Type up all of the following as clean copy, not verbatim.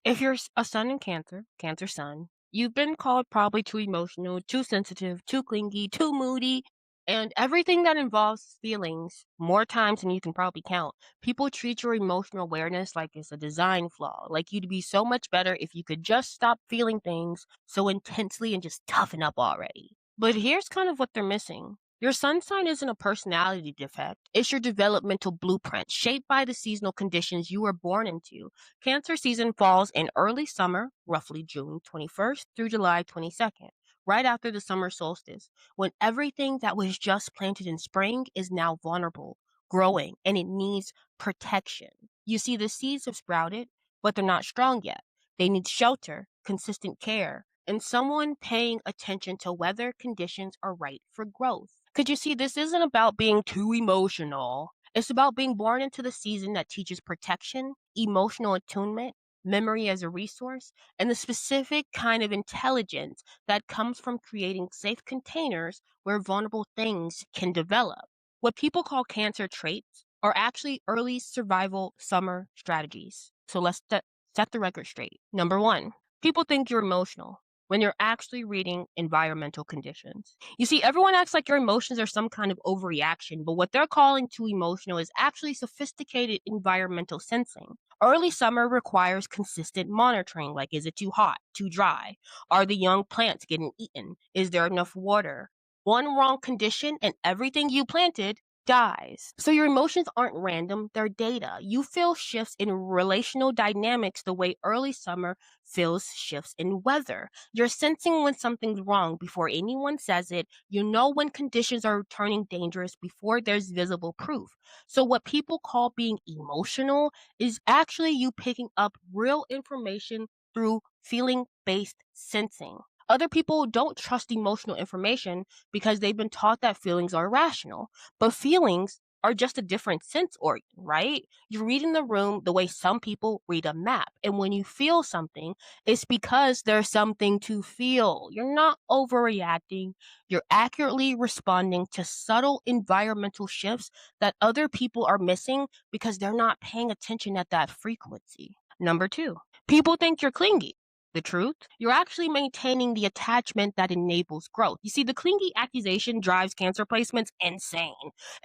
If you're a sun in Cancer, Cancer sun, you've been called probably too emotional, too sensitive, too clingy, too moody, and everything that involves feelings more times than you can probably count. People treat your emotional awareness like it's a design flaw, like you'd be so much better if you could just stop feeling things so intensely and just toughen up already. But here's kind of what they're missing. Your sun sign isn't a personality defect. It's your developmental blueprint shaped by the seasonal conditions you were born into. Cancer season falls in early summer, roughly June 21st through July 22nd, right after the summer solstice, when everything that was just planted in spring is now vulnerable, growing, and it needs protection. You see, the seeds have sprouted, but they're not strong yet. They need shelter, consistent care, and someone paying attention to whether conditions are right for growth. Because you see, this isn't about being too emotional. It's about being born into the season that teaches protection, emotional attunement, memory as a resource, and the specific kind of intelligence that comes from creating safe containers where vulnerable things can develop. What people call cancer traits are actually early survival summer strategies. So set the record straight. Number one, people think you're emotional when you're actually reading environmental conditions. You see, everyone acts like your emotions are some kind of overreaction, but what they're calling too emotional is actually sophisticated environmental sensing. Early summer requires consistent monitoring, like is it too hot, too dry? Are the young plants getting eaten? Is there enough water? One wrong condition and everything you planted dies. So your emotions aren't random, they're data. You feel shifts in relational dynamics the way early summer feels shifts in weather. You're sensing when something's wrong before anyone says it. You know when conditions are turning dangerous before there's visible proof. So what people call being emotional is actually you picking up real information through feeling-based sensing. Other people don't trust emotional information because they've been taught that feelings are rational, but feelings are just a different sense organ, right? You're reading the room the way some people read a map. And when you feel something, it's because there's something to feel. You're not overreacting. You're accurately responding to subtle environmental shifts that other people are missing because they're not paying attention at that frequency. Number two, people think you're clingy. The truth? You're actually maintaining the attachment that enables growth. You see, the clingy accusation drives cancer placements insane,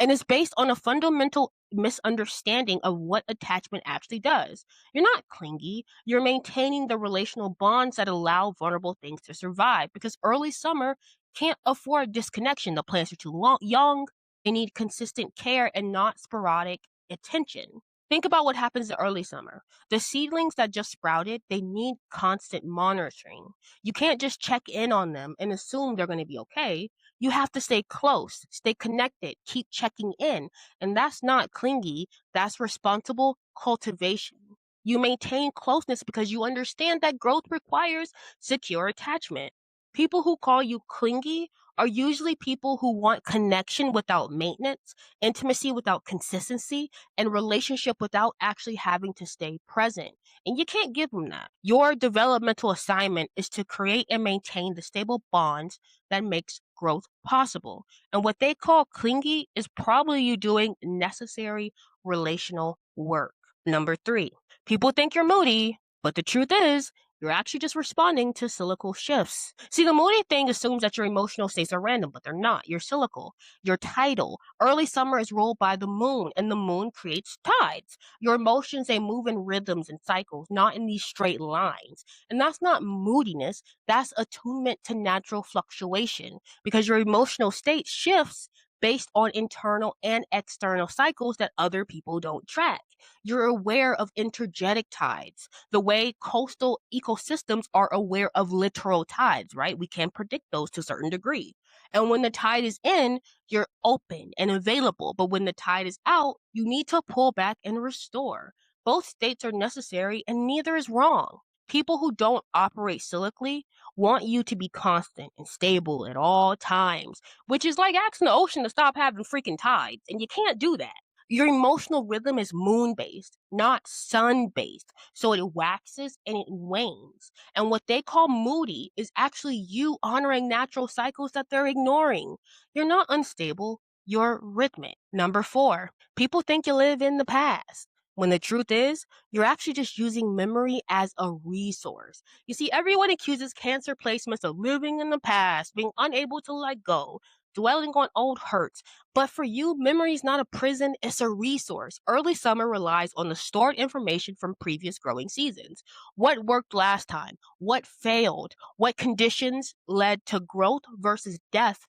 and it's based on a fundamental misunderstanding of what attachment actually does. You're not clingy, you're maintaining the relational bonds that allow vulnerable things to survive because early summer can't afford disconnection. The plants are young, they need consistent care and not sporadic attention. Think about what happens in early summer. The seedlings that just sprouted, they need constant monitoring. You can't just check in on them and assume they're going to be okay. You have to stay close, stay connected, keep checking in. And that's not clingy, that's responsible cultivation. You maintain closeness because you understand that growth requires secure attachment. People who call you clingy are usually people who want connection without maintenance, intimacy without consistency, and relationship without actually having to stay present. And you can't give them that. Your developmental assignment is to create and maintain the stable bonds that makes growth possible. And what they call clingy is probably you doing necessary relational work. Number three, people think you're moody, but the truth is, you're actually just responding to cyclical shifts. See, the moody thing assumes that your emotional states are random, but they're not. You're cyclical. You're tidal. Early summer is ruled by the moon, and the moon creates tides. Your emotions, they move in rhythms and cycles, not in these straight lines. And that's not moodiness, that's attunement to natural fluctuation because your emotional state shifts based on internal and external cycles that other people don't track. You're aware of energetic tides, the way coastal ecosystems are aware of littoral tides, right? We can predict those to a certain degree. And when the tide is in, you're open and available. But when the tide is out, you need to pull back and restore. Both states are necessary and neither is wrong. People who don't operate cyclically want you to be constant and stable at all times, which is like asking the ocean to stop having freaking tides. And you can't do that. Your emotional rhythm is moon based, not sun based. So it waxes and it wanes. And what they call moody is actually you honoring natural cycles that they're ignoring. You're not unstable, you're rhythmic. Number four, people think you live in the past. when the truth is, you're actually just using memory as a resource. You see, everyone accuses cancer placements of living in the past, being unable to let go, dwelling on old hurts. But for you, memory is not a prison, it's a resource. Early summer relies on the stored information from previous growing seasons. What worked last time? What failed? What conditions led to growth versus death,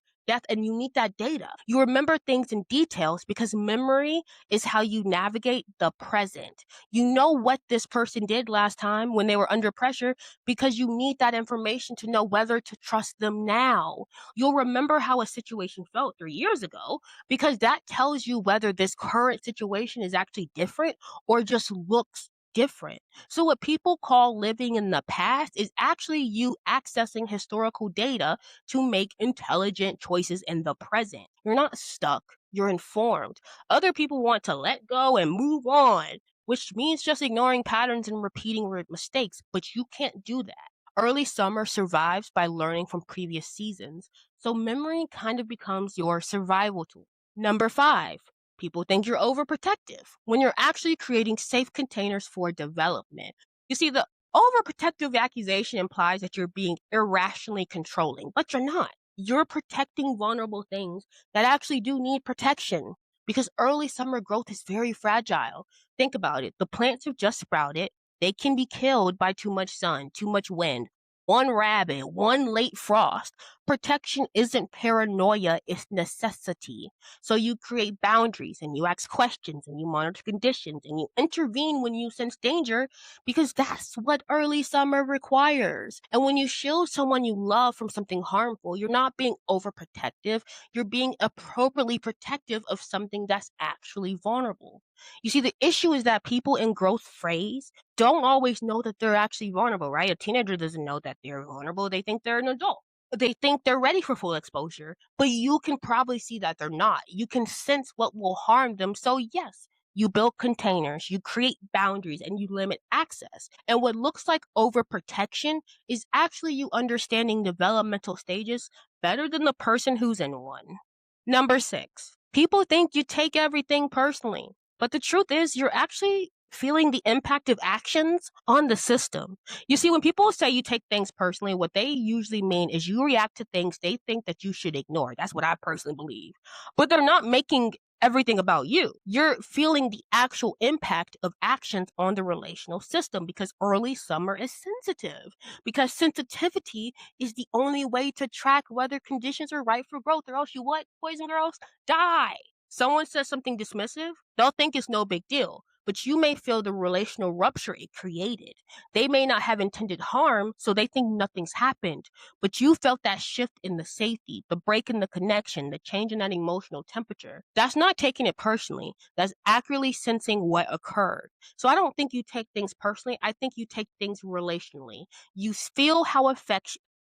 and you need that data. You remember things in details because memory is how you navigate the present. You know what this person did last time when they were under pressure because you need that information to know whether to trust them now. You'll remember how a situation felt 3 years ago because that tells you whether this current situation is actually different or just looks different. So, what people call living in the past is actually you accessing historical data to make intelligent choices in the present. You're not stuck, you're informed. Other people want to let go and move on, which means just ignoring patterns and repeating mistakes, but you can't do that. Early summer survives by learning from previous seasons, so memory kind of becomes your survival tool. Number five, people think you're overprotective when you're actually creating safe containers for development. You see, the overprotective accusation implies that you're being irrationally controlling, but you're not. You're protecting vulnerable things that actually do need protection because early summer growth is very fragile. Think about it. The plants have just sprouted. They can be killed by too much sun, too much wind, one rabbit, one late frost. Protection isn't paranoia, it's necessity. So you create boundaries and you ask questions and you monitor conditions and you intervene when you sense danger because that's what early summer requires. And when you shield someone you love from something harmful, you're not being overprotective, you're being appropriately protective of something that's actually vulnerable. You see, the issue is that people in growth phase don't always know that they're actually vulnerable, right? A teenager doesn't know that they're vulnerable. They think they're an adult. They think they're ready for full exposure, but you can probably see that they're not. You can sense what will harm them. So, yes, you build containers, you create boundaries, and you limit access. And what looks like overprotection is actually you understanding developmental stages better than the person who's in one. Number six, people think you take everything personally, but the truth is you're actually feeling the impact of actions on the system. You see, when people say you take things personally, what they usually mean is you react to things they think that you should ignore. That's what I personally believe. But they're not making everything about you. You're feeling the actual impact of actions on the relational system because early summer is sensitive. Because sensitivity is the only way to track whether conditions are right for growth, or else you what, boys and girls? Die. Someone says something dismissive, they'll think it's no big deal, but you may feel the relational rupture it created. They may not have intended harm, so they think nothing's happened, but you felt that shift in the safety, the break in the connection, the change in that emotional temperature. That's not taking it personally. That's accurately sensing what occurred. So I don't think you take things personally. I think you take things relationally. You feel how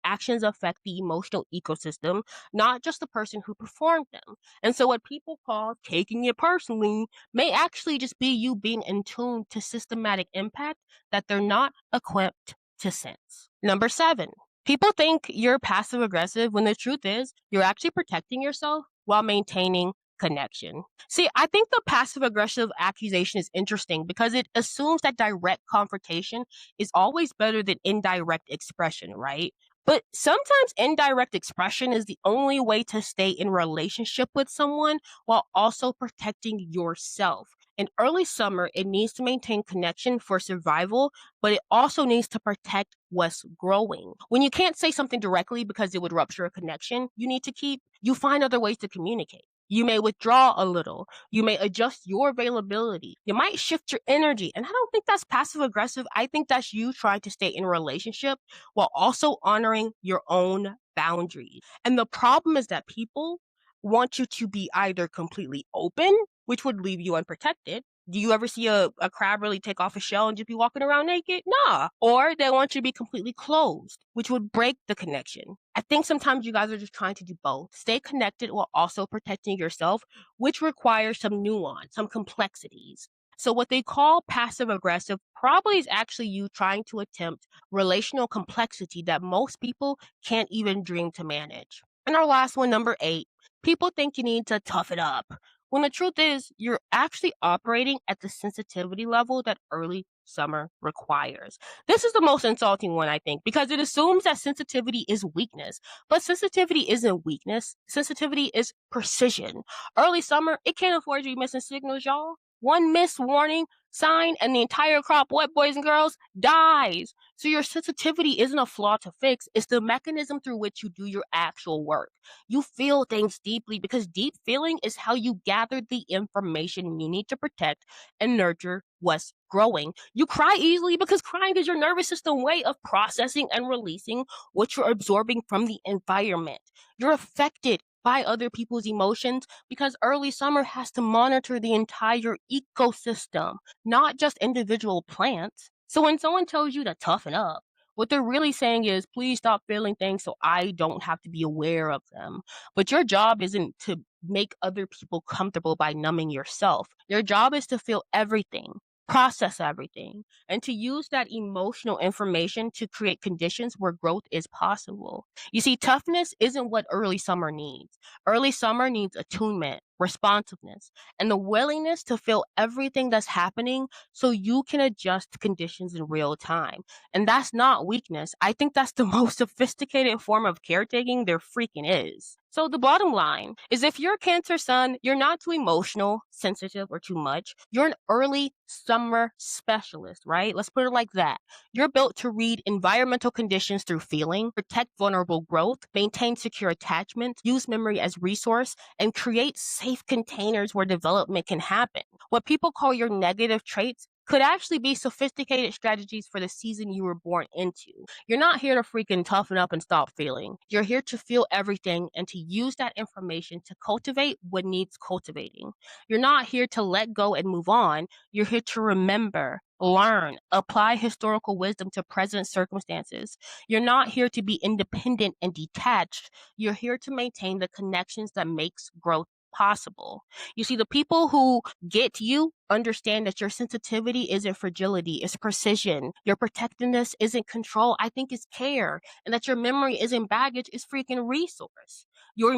actions affect the emotional ecosystem, not just the person who performed them. And so what people call taking it personally may actually just be you being in tune to systematic impact that they're not equipped to sense. Number seven, people think you're passive aggressive when the truth is you're actually protecting yourself while maintaining connection. See, I think the passive aggressive accusation is interesting because it assumes that direct confrontation is always better than indirect expression, right? But sometimes indirect expression is the only way to stay in relationship with someone while also protecting yourself. In early summer, it needs to maintain connection for survival, but it also needs to protect what's growing. When you can't say something directly because it would rupture a connection, you find other ways to communicate. You may withdraw a little. You may adjust your availability. You might shift your energy. And I don't think that's passive aggressive. I think that's you trying to stay in a relationship while also honoring your own boundaries. And the problem is that people want you to be either completely open, which would leave you unprotected. Do you ever see a crab really take off a shell and just be walking around naked? Nah. Or they want you to be completely closed, which would break the connection. I think sometimes you guys are just trying to do both. Stay connected while also protecting yourself, which requires some nuance, some complexities. So what they call passive aggressive probably is actually you trying to attempt relational complexity that most people can't even dream to manage. And our last one, number eight, people think you need to tough it up when the truth is you're actually operating at the sensitivity level that early summer requires. This is the most insulting one, I think, because it assumes that sensitivity is weakness. But sensitivity isn't weakness, sensitivity is precision. Early summer, it can't afford you missing signals, y'all. One missed warning sign and the entire crop, what boys and girls, dies. So your sensitivity isn't a flaw to fix, it's the mechanism through which you do your actual work. You feel things deeply because deep feeling is how you gather the information you need to protect and nurture what's growing. You cry easily because crying is your nervous system way of processing and releasing what you're absorbing from the environment. You're affected by other people's emotions because early summer has to monitor the entire ecosystem, not just individual plants. So when someone tells you to toughen up, what they're really saying is, please stop feeling things so I don't have to be aware of them. But your job isn't to make other people comfortable by numbing yourself. Your job is to feel everything, process everything, and to use that emotional information to create conditions where growth is possible. You see, toughness isn't what early summer needs. Early summer needs attunement, responsiveness, and the willingness to feel everything that's happening so you can adjust to conditions in real time. And that's not weakness. I think that's the most sophisticated form of caretaking there freaking is. So the bottom line is if you're a Cancer sun, you're not too emotional, sensitive, or too much. You're an early summer specialist, right? Let's put it like that. You're built to read environmental conditions through feeling, protect vulnerable growth, maintain secure attachment, use memory as resource, and create safe containers where development can happen. What people call your negative traits could actually be sophisticated strategies for the season you were born into. You're not here to freaking toughen up and stop feeling. You're here to feel everything and to use that information to cultivate what needs cultivating. You're not here to let go and move on. You're here to remember, learn, apply historical wisdom to present circumstances. You're not here to be independent and detached. You're here to maintain the connections that makes growth possible. You see, the people who get you understand that your sensitivity isn't fragility, it's precision. Your protectiveness isn't control, I think it's care. And that your memory isn't baggage, it's freaking resource. Your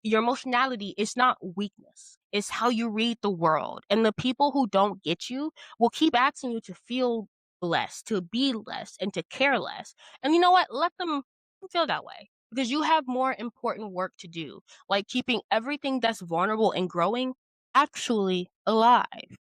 your emotionality is not weakness. It's how you read the world. And the people who don't get you will keep asking you to feel less, to be less, and to care less. And you know what? Let them feel that way because you have more important work to do, like keeping everything that's vulnerable and growing actually alive.